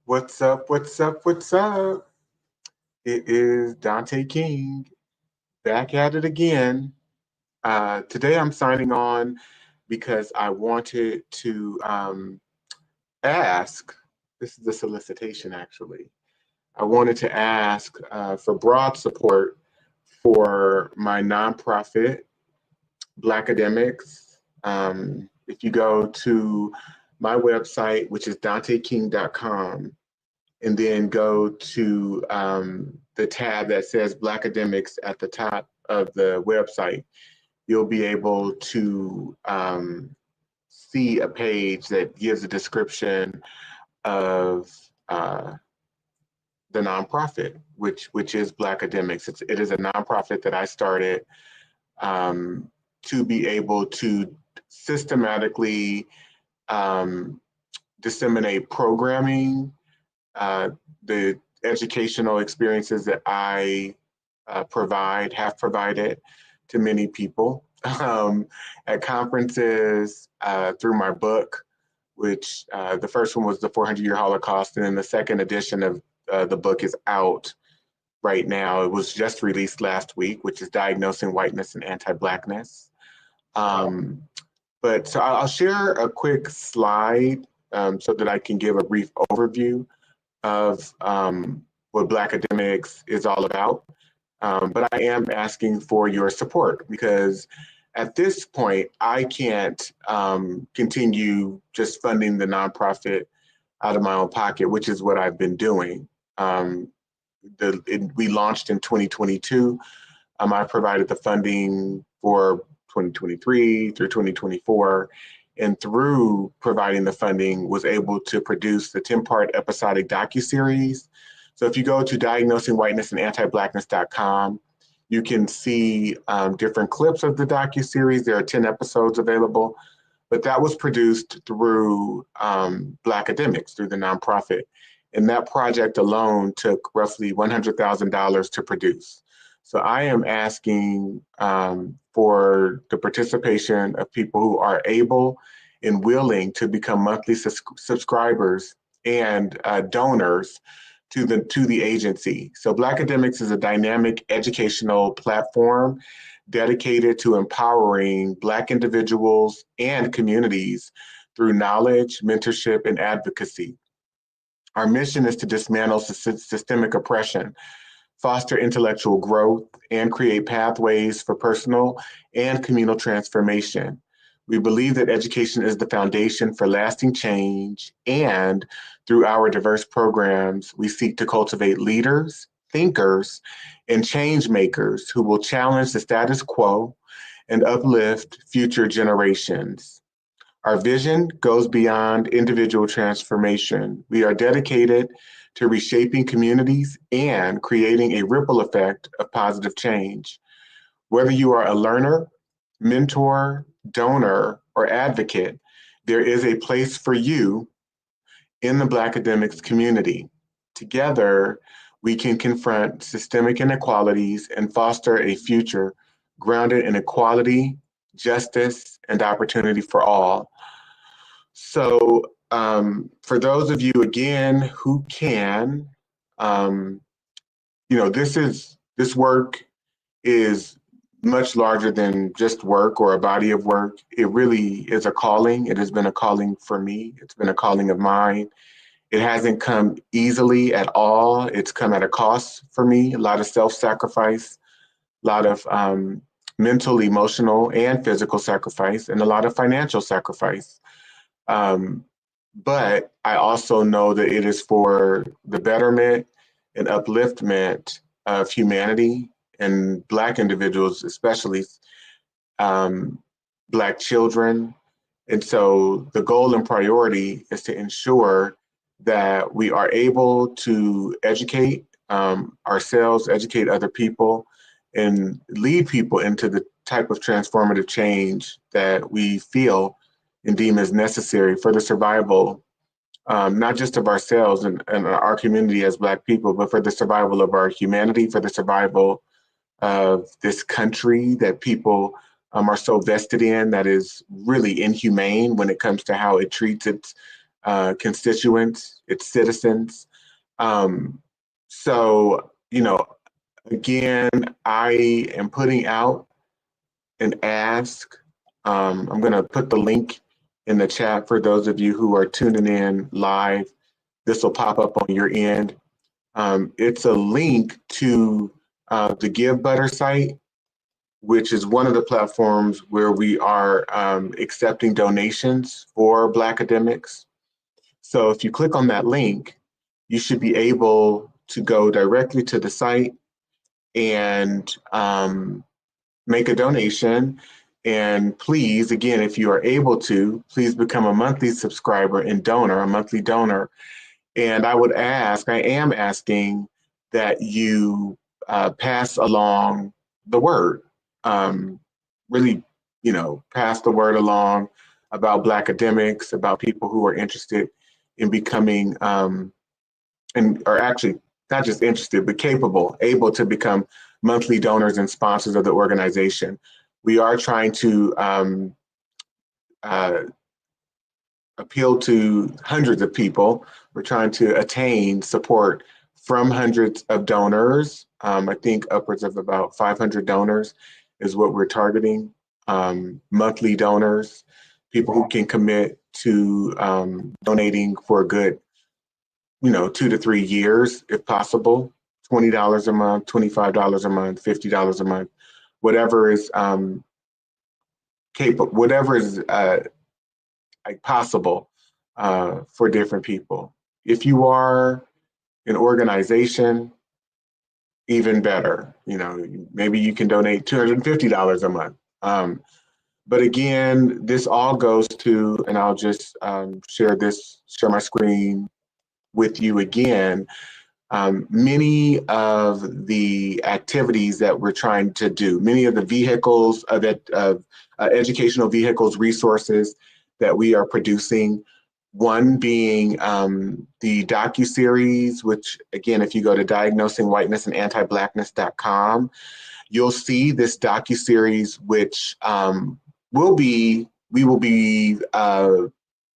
What's up? What's up? What's up? It is Dante King back at it again. Today I'm signing on because I wanted to ask. This is a solicitation, actually. I wanted to ask for broad support for my nonprofit, Blackademics. If you go to my website, which is danteking.com, and then go to the tab that says Blackademics at the top of the website, you'll be able to see a page that gives a description of the nonprofit, which is Blackademics. It is a nonprofit that I started to be able to systematically disseminate programming, the educational experiences that I have provided to many people at conferences, through my book, which the first one was the 400-Year Holocaust, and then the second edition of the book is out right now. It was just released last week, which is Diagnosing Whiteness and Anti-Blackness. But so I'll share a quick slide so that I can give a brief overview of what Blackademics is all about. But I am asking for your support because at this point, I can't continue just funding the nonprofit out of my own pocket, which is what I've been doing. We launched in 2022. I provided the funding for 2023 through 2024. And through providing the funding, was able to produce the 10-part episodic docuseries. So if you go to diagnosingwhitenessandantiblackness.com, you can see different clips of the docuseries. There are 10 episodes available, but that was produced through Blackademics, through the nonprofit. And that project alone took roughly $100,000 to produce. So I am asking for the participation of people who are able and willing to become monthly subscribers and donors to the agency. So Blackademics is a dynamic educational platform dedicated to empowering Black individuals and communities through knowledge, mentorship, and advocacy. Our mission is to dismantle systemic oppression, foster intellectual growth, and create pathways for personal and communal transformation. We believe that education is the foundation for lasting change, and through our diverse programs, we seek to cultivate leaders, thinkers, and change makers who will challenge the status quo and uplift future generations. Our vision goes beyond individual transformation. We are dedicated to reshaping communities and creating a ripple effect of positive change. Whether you are a learner, mentor, donor, or advocate, there is a place for you in the Blackademics community. Together, we can confront systemic inequalities and foster a future grounded in equality, justice, and opportunity for all. So for those of you, again, who can, this work is much larger than just work or a body of work. It really is a calling. It has been a calling for me. It's been a calling of mine. It hasn't come easily at all. It's come at a cost for me, a lot of self-sacrifice, a lot of mental, emotional, and physical sacrifice, and a lot of financial sacrifice. But I also know that it is for the betterment and upliftment of humanity and Black individuals, especially Black children. And so the goal and priority is to ensure that we are able to educate ourselves, educate other people, and lead people into the type of transformative change that we feel and deem as necessary for the survival, not just of ourselves and our community as Black people, but for the survival of our humanity, for the survival of this country that people are so vested in, that is really inhumane when it comes to how it treats its constituents, its citizens. So, again, I am putting out an ask. I'm going to put the link in the chat for those of you who are tuning in live. This will pop up on your end. It's a link to the Give Butter site, which is one of the platforms where we are accepting donations for Blackademics. So if you click on that link, you should be able to go directly to the site and make a donation. And please, again, if you are able to, please become a monthly subscriber and donor, a monthly donor. And I am asking that you pass along the word. Really, pass the word along about Blackademics, about people who are interested in becoming, and are actually not just interested, but able to become monthly donors and sponsors of the organization. We are trying to appeal to hundreds of people. We're trying to attain support from hundreds of donors. I think upwards of about 500 donors is what we're targeting. Monthly donors, people who can commit to donating for a good, 2 to 3 years, if possible. $20 a month, $25 a month, $50 a month, whatever is capable, whatever is possible for different people. If you are an organization, even better. Maybe you can donate $250 a month. But again, this all goes to, and I'll just share my screen with you again. Many of the activities that we're trying to do, many of the vehicles educational vehicles, resources that we are producing, one being the docuseries, which again, if you go to Diagnosing Whiteness and Anti-Blackness.com, you'll see this docuseries, which we will be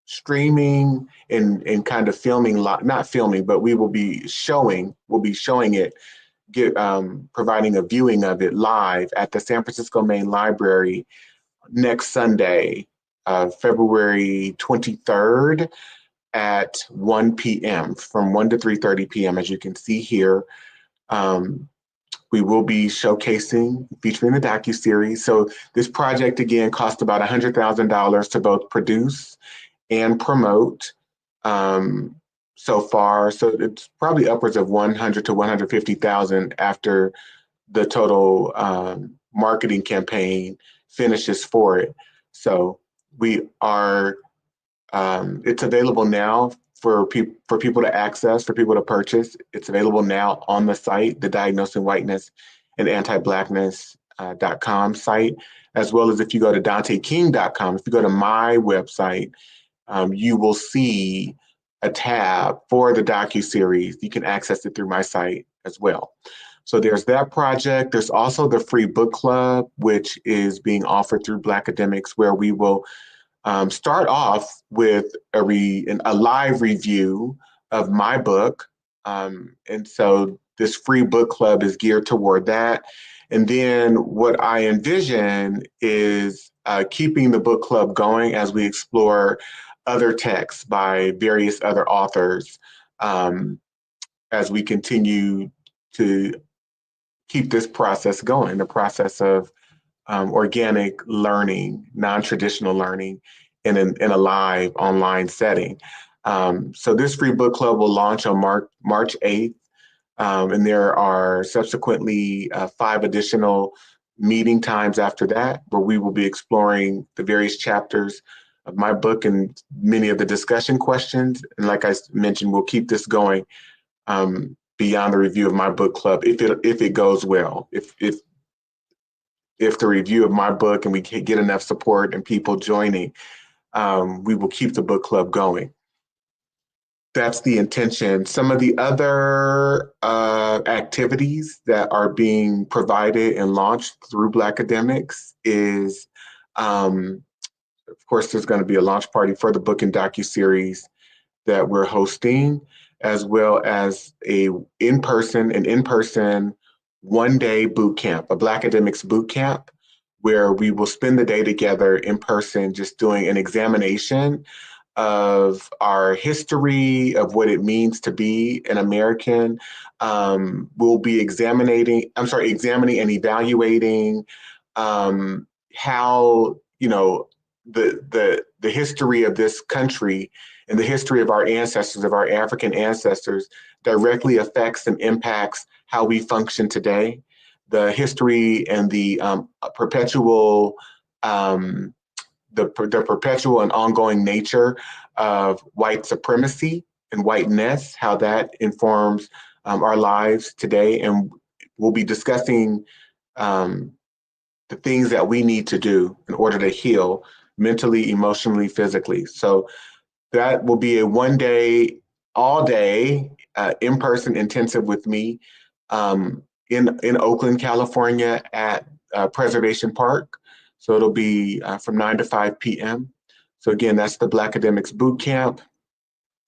streaming and kind of filming, not filming, but we'll be showing it, providing a viewing of it live at the San Francisco Main Library next Sunday, February 23rd at 1 p.m. from 1 to 3:30 p.m. As you can see here, we will be featuring the docuseries. So this project, again, cost about $100,000 to both produce and promote so far. So it's probably upwards of 100 to 150,000 after the total marketing campaign finishes for it. So we are, it's available now for people to access, for people to purchase. It's available now on the site, the Diagnosing Whiteness and Anti-Blackness.com site, as well as if you go to DanteKing.com, if you go to my website, you will see a tab for the docuseries. You can access it through my site as well. So there's that project. There's also the free book club, which is being offered through Blackademics, where we will start off with a live review of my book. And so this free book club is geared toward that. And then what I envision is keeping the book club going as we explore other texts by various other authors, as we continue to keep this process going, the process of organic learning, non-traditional learning in a live online setting. So this free book club will launch on March 8th. And there are subsequently 5 additional meeting times after that, where we will be exploring the various chapters of my book and many of the discussion questions. And like I mentioned, we'll keep this going beyond the review of my book club if it goes well. If the review of my book and we can get enough support and people joining, we will keep the book club going. That's the intention. Some of the other activities that are being provided and launched through Blackademics is, of course, there's going to be a launch party for the book and docuseries. that we're hosting, as well as an in-person 1-day boot camp, a Blackademics Bootcamp, where we will spend the day together in person, just doing an examination of our history, of what it means to be an American. We'll be examining and evaluating how, the history of this country and the history of our ancestors, of our African ancestors, directly affects and impacts how we function today. The history and the perpetual the perpetual and ongoing nature of white supremacy and whiteness, how that informs our lives today. And we'll be discussing the things that we need to do in order to heal mentally, emotionally, physically. So that will be a 1-day, all day, in-person intensive with me in Oakland, California at Preservation Park. So it'll be from 9 to 5 p.m. So again, that's the Blackademics Bootcamp.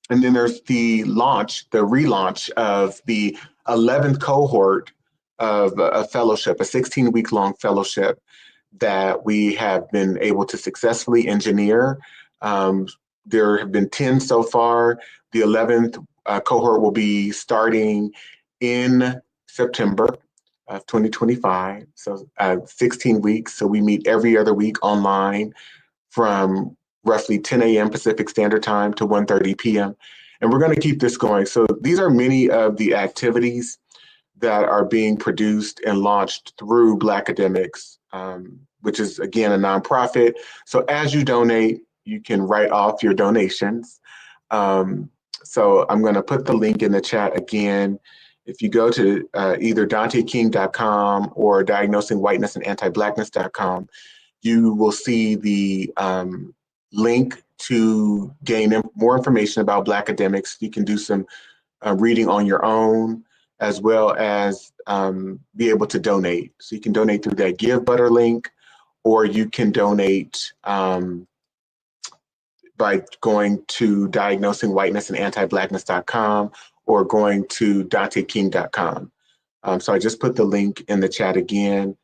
And then there's the relaunch of the 11th cohort of a fellowship, a 16-week long fellowship that we have been able to successfully engineer. There have been 10 so far. The 11th cohort will be starting in September of 2025. So 16 weeks. So we meet every other week online from roughly 10 a.m. Pacific Standard Time to 1:30 p.m. And we're going to keep this going. So these are many of the activities that are being produced and launched through Blackademics, which is, again, a nonprofit. So as you donate, you can write off your donations. So I'm going to put the link in the chat again. If you go to either DanteKing.com or Diagnosing Whiteness and Anti-Blackness.com, you will see the link to gain more information about Blackademics. You can do some reading on your own, as well as be able to donate. So you can donate through that Give Butter link, or you can donate by going to Diagnosing Whiteness and Anti-Blackness.com or going to DanteKing.com. So I just put the link in the chat again.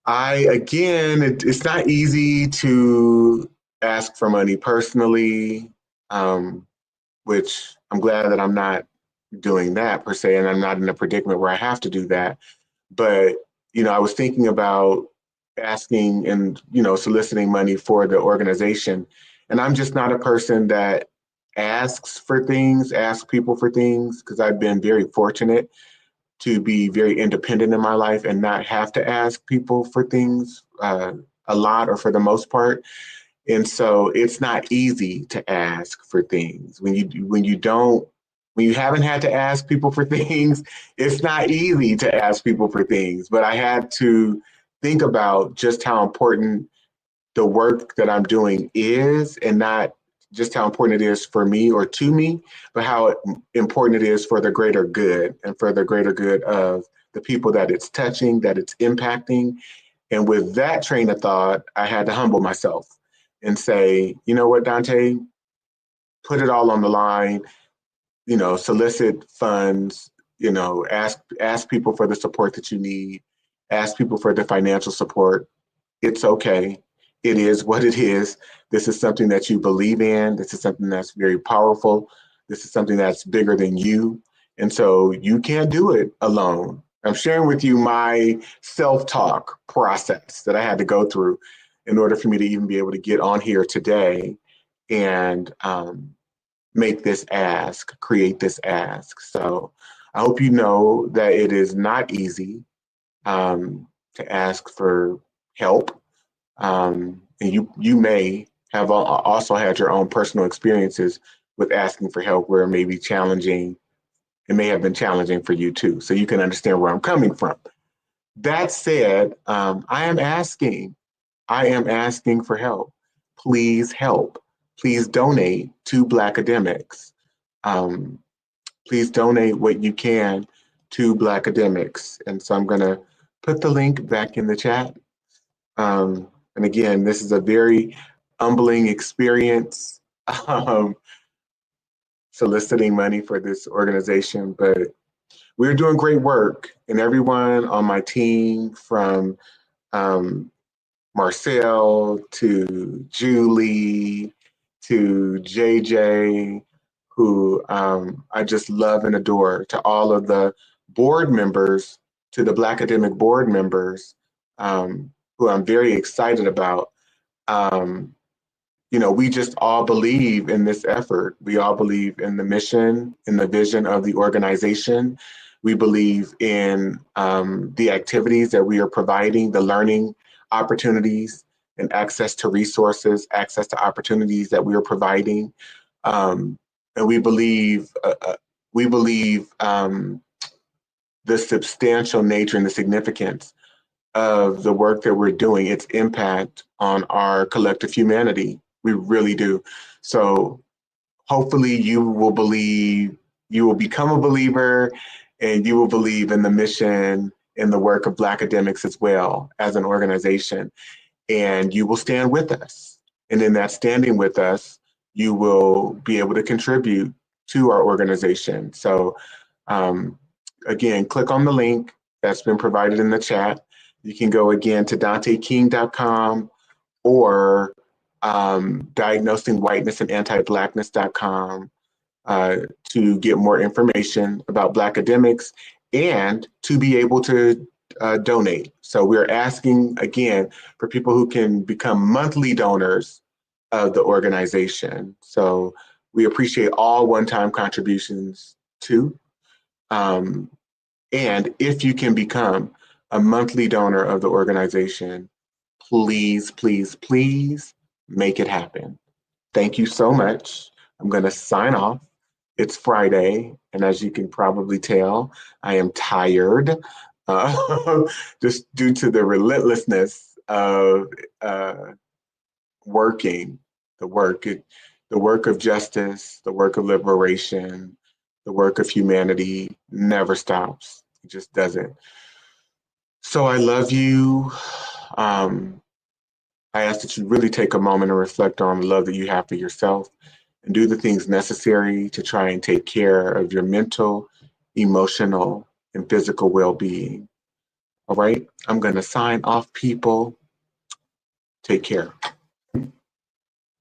It's not easy to ask for money personally, which I'm glad that I'm not doing that per se, and I'm not in a predicament where I have to do that. But, I was thinking about asking and, soliciting money for the organization. And I'm just not a person that asks people for things, because I've been very fortunate to be very independent in my life and not have to ask people for things a lot, or for the most part. And so it's not easy to ask for things. When you haven't had to ask people for things, it's not easy to ask people for things. But I had to think about just how important the work that I'm doing is, and not just how important it is for me or to me, but how important it is for the greater good, and for the greater good of the people that it's touching, that it's impacting. And with that train of thought, I had to humble myself and say, you know what, Dante, put it all on the line, solicit funds, ask people for the support that you need, ask people for the financial support. It's okay. It is what it is. This is something that you believe in. This is something that's very powerful. This is something that's bigger than you. And so you can't do it alone. I'm sharing with you my self-talk process that I had to go through in order for me to even be able to get on here today and make this ask, create this ask. So I hope you know that it is not easy to ask for help. And you may have also had your own personal experiences with asking for help where it may be challenging. It may have been challenging for you too. So you can understand where I'm coming from. That said, I am asking for help. Please help. Please donate to Blackademics. Please donate what you can to Blackademics. And so I'm going to put the link back in the chat. And again, this is a very humbling experience. soliciting money for this organization, but we're doing great work. And everyone on my team, from Marcel to Julie to JJ, who I just love and adore, to all of the board members, to the Blackademic board members, who I'm very excited about. You know, we just all believe in this effort. We all believe in the mission, in the vision of the organization. We believe in the activities that we are providing, the learning opportunities and access to resources, access to opportunities that we are providing. And we believe the substantial nature and the significance of the work that we're doing, its impact on our collective humanity. We really do. So hopefully you will become a believer, and you will believe in the mission and the work of Blackademics as well as an organization. And you will stand with us. And in that standing with us, you will be able to contribute to our organization. So again, click on the link that's been provided in the chat. You can go again to danteking.com or Diagnosing Whiteness and Anti-Blackness.com to get more information about Blackademics and to be able to donate. So we're asking again for people who can become monthly donors of the organization. So we appreciate all one-time contributions too. And if you can become a monthly donor of the organization, please, please, please make it happen. Thank you so much. I'm going to sign off. It's Friday, and as you can probably tell, I am tired, just due to the relentlessness of working, the work of justice, the work of liberation, the work of humanity never stops. It just doesn't. So I love you. I ask that you really take a moment and reflect on the love that you have for yourself and do the things necessary to try and take care of your mental, emotional, and physical well-being. All right, I'm going to sign off, people. Take care.